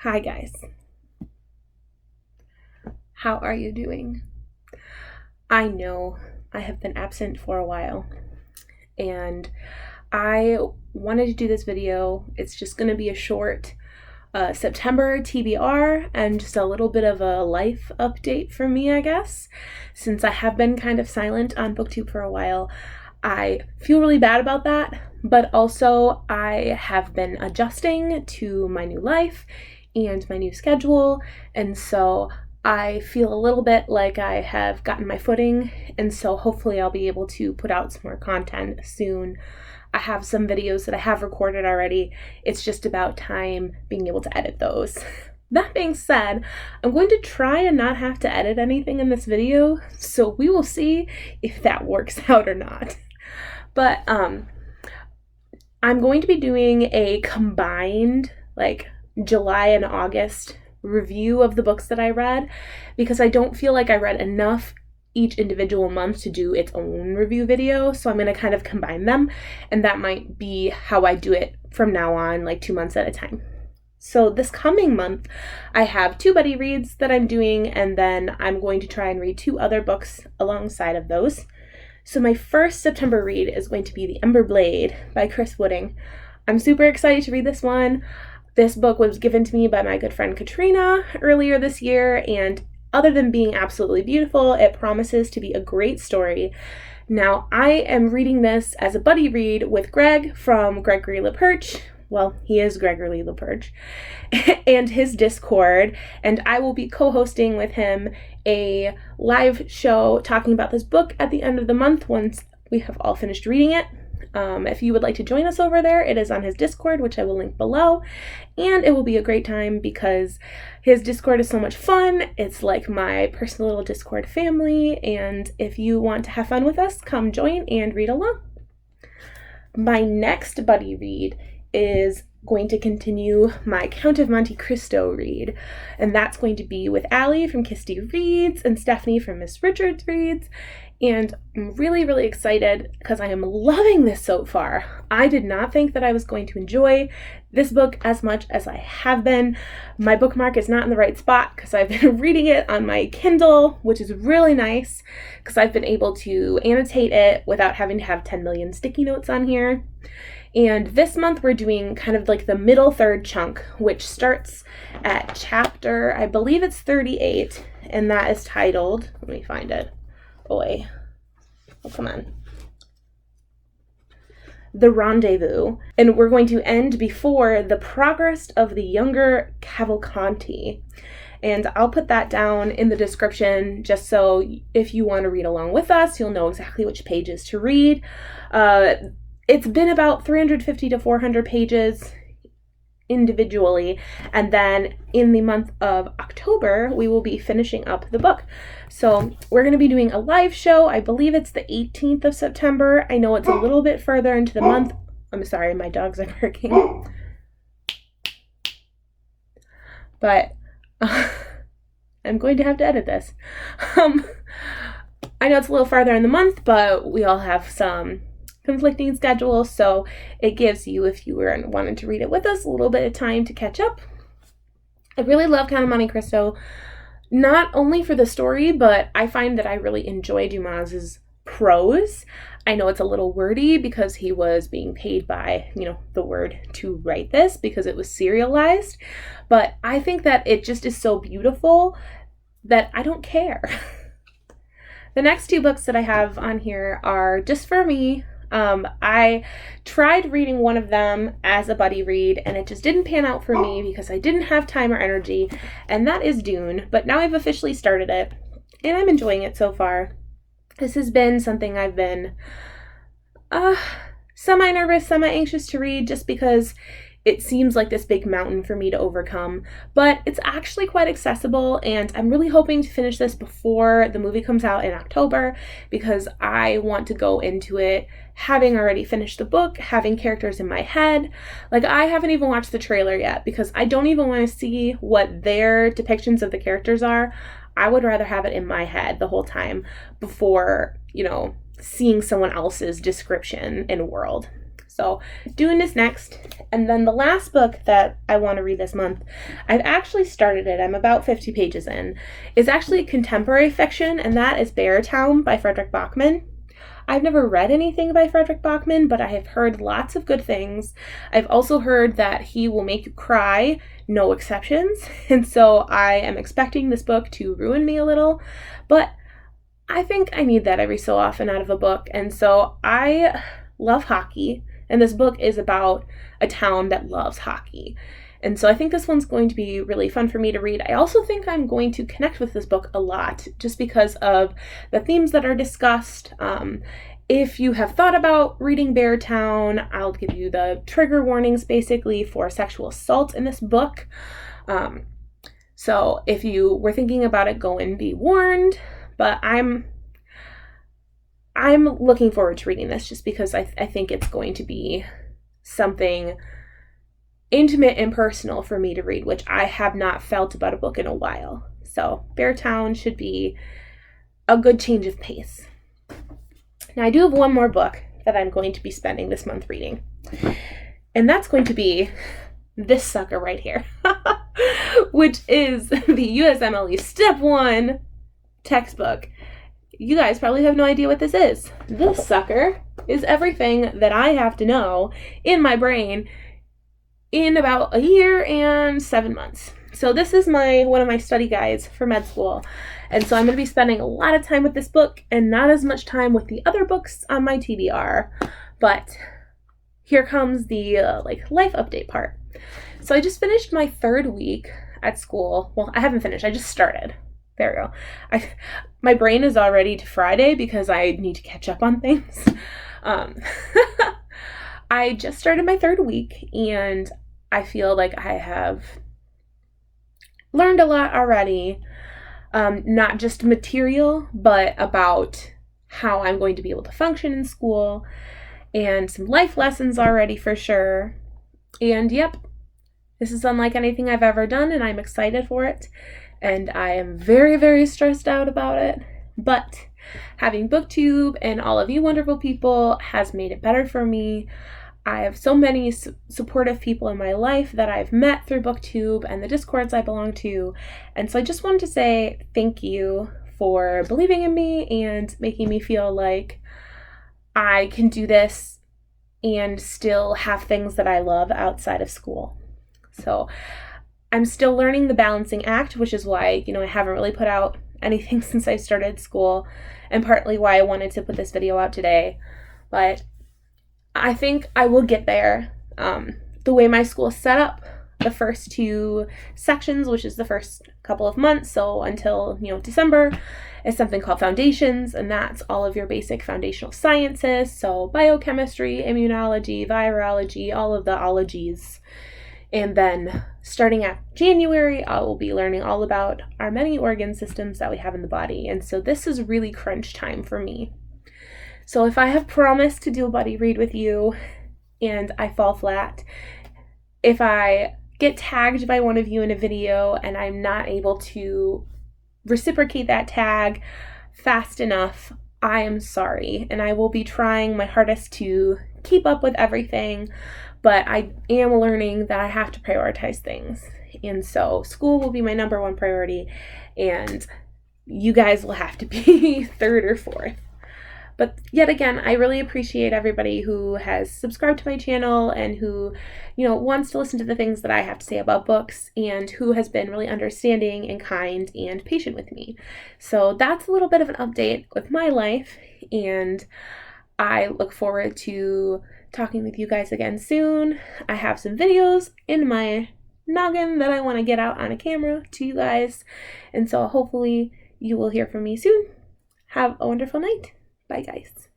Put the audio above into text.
Hi guys. How are you doing? I know I have been absent for a while and I wanted to do this video. It's just going to be a short September TBR and just a little bit of a life update for me, I guess. Since I have been kind of silent on Booktube for a while, I feel really bad about that, but also I have been adjusting to my new life and my new schedule, and so I feel a little bit like I have gotten my footing, and so hopefully I'll be able to put out some more content soon. I have some videos that I have recorded already. It's just about time being able to edit those. That being said, I'm going to try and not have to edit anything in this video, so we will see if that works out or not. But I'm going to be doing a combined, July and August review of the books that I read, because I don't feel like I read enough each individual month to do its own review video, so I'm going to kind of combine them, and that might be how I do it from now on, 2 months at a time. So this coming month, I have 2 buddy reads that I'm doing, and then I'm going to try and read 2 other books alongside of those. So my first September read is going to be The Ember Blade by Chris Wooding. I'm super excited to read this one. This book was given to me by my good friend Katrina earlier this year, and other than being absolutely beautiful, it promises to be a great story. Now, I am reading this as a buddy read with Greg from Gregory LaPerche. Well, he is Gregory LaPerche, and his Discord, and I will be co-hosting with him a live show talking about this book at the end of the month once we have all finished reading it. If you would like to join us over there, it is on his Discord, which I will link below, and it will be a great time because his Discord is so much fun. It's like my personal little Discord family, and if you want to have fun with us, come join and read along. My next buddy read is going to continue my Count of Monte Cristo read, and that's going to be with Allie from Kisty Reads and Stephanie from Miss Richards Reads. And I'm really, really excited because I am loving this so far. I did not think that I was going to enjoy this book as much as I have been. My bookmark is not in the right spot because I've been reading it on my Kindle, which is really nice because I've been able to annotate it without having to have 10 million sticky notes on here. And this month we're doing kind of like the middle third chunk, which starts at chapter, I believe it's 38, and that is titled, let me find it. Oh, come on. The Rendezvous. And we're going to end before the progress of the younger Cavalcanti. And I'll put that down in the description just so if you want to read along with us, you'll know exactly which pages to read. It's been about 350 to 400 pages individually, and then in the month of October we will be finishing up the book. So we're going to be doing a live show. I believe it's the 18th of September. I know it's a little bit further into the month. I'm sorry, my dogs are barking. But I'm going to have to edit this. I know it's a little farther in the month, but we all have some conflicting schedules, so it gives you, if you were wanting to read it with us, a little bit of time to catch up. I really love Count of Monte Cristo, not only for the story, but I find that I really enjoy Dumas's prose. I know it's a little wordy because he was being paid by, the Word to write this because it was serialized, but I think that it just is so beautiful that I don't care. The next 2 books that I have on here are just for me. I tried reading one of them as a buddy read, and it just didn't pan out for me because I didn't have time or energy, and that is Dune. But now I've officially started it, and I'm enjoying it so far. This has been something I've been semi-nervous, semi-anxious to read just because it seems like this big mountain for me to overcome, but it's actually quite accessible, and I'm really hoping to finish this before the movie comes out in October because I want to go into it having already finished the book, having characters in my head. I haven't even watched the trailer yet because I don't even want to see what their depictions of the characters are. I would rather have it in my head the whole time before, seeing someone else's description in world. So Dune is next. And then the last book that I want to read this month, I've actually started it. I'm about 50 pages in. Is actually contemporary fiction, and that is Beartown by Frederick Bachman. I've never read anything by Frederick Bachman, but I have heard lots of good things. I've also heard that he will make you cry, no exceptions. And so I am expecting this book to ruin me a little, but I think I need that every so often out of a book. And so I love hockey, and this book is about a town that loves hockey. And so I think this one's going to be really fun for me to read. I also think I'm going to connect with this book a lot just because of the themes that are discussed. If you have thought about reading Beartown, I'll give you the trigger warnings basically for sexual assault in this book. So if you were thinking about it, go and be warned. But I'm looking forward to reading this just because I think it's going to be something intimate and personal for me to read, which I have not felt about a book in a while. So Beartown should be a good change of pace. Now I do have one more book that I'm going to be spending this month reading, and that's going to be this sucker right here, which is the USMLE Step 1 textbook. You guys probably have no idea what this is. This sucker is everything that I have to know in my brain in about a year and 7 months. So this is one of my study guides for med school. And so I'm going to be spending a lot of time with this book and not as much time with the other books on my TBR. But here comes the life update part. So I just finished my 3rd week at school. Well, I haven't finished. I just started. There we go. My brain is already to Friday because I need to catch up on things. I just started my 3rd week, and I feel like I have learned a lot already. Not just material, but about how I'm going to be able to function in school, and some life lessons already for sure. And yep, this is unlike anything I've ever done, and I'm excited for it. And I am very, very stressed out about it. But having Booktube and all of you wonderful people has made it better for me. I have so many supportive people in my life that I've met through Booktube and the Discords I belong to. And so I just wanted to say thank you for believing in me and making me feel like I can do this and still have things that I love outside of school. So I'm still learning the balancing act, which is why, I haven't really put out anything since I started school, and partly why I wanted to put this video out today. But I think I will get there. The way my school is set up, the first 2 sections, which is the first couple of months, so until, December, is something called Foundations, and that's all of your basic foundational sciences, so biochemistry, immunology, virology, all of the ologies. And then starting at January, I will be learning all about our many organ systems that we have in the body. And so this is really crunch time for me. So if I have promised to do a buddy read with you and I fall flat, if I get tagged by one of you in a video and I'm not able to reciprocate that tag fast enough, I am sorry. And I will be trying my hardest to keep up with everything. But I am learning that I have to prioritize things. And so school will be my number 1 priority, and you guys will have to be 3rd or 4th. But yet again, I really appreciate everybody who has subscribed to my channel and who, wants to listen to the things that I have to say about books, and who has been really understanding and kind and patient with me. So that's a little bit of an update with my life, and I look forward to talking with you guys again soon. I have some videos in my noggin that I want to get out on a camera to you guys, and so hopefully you will hear from me soon. Have a wonderful night. Bye, guys.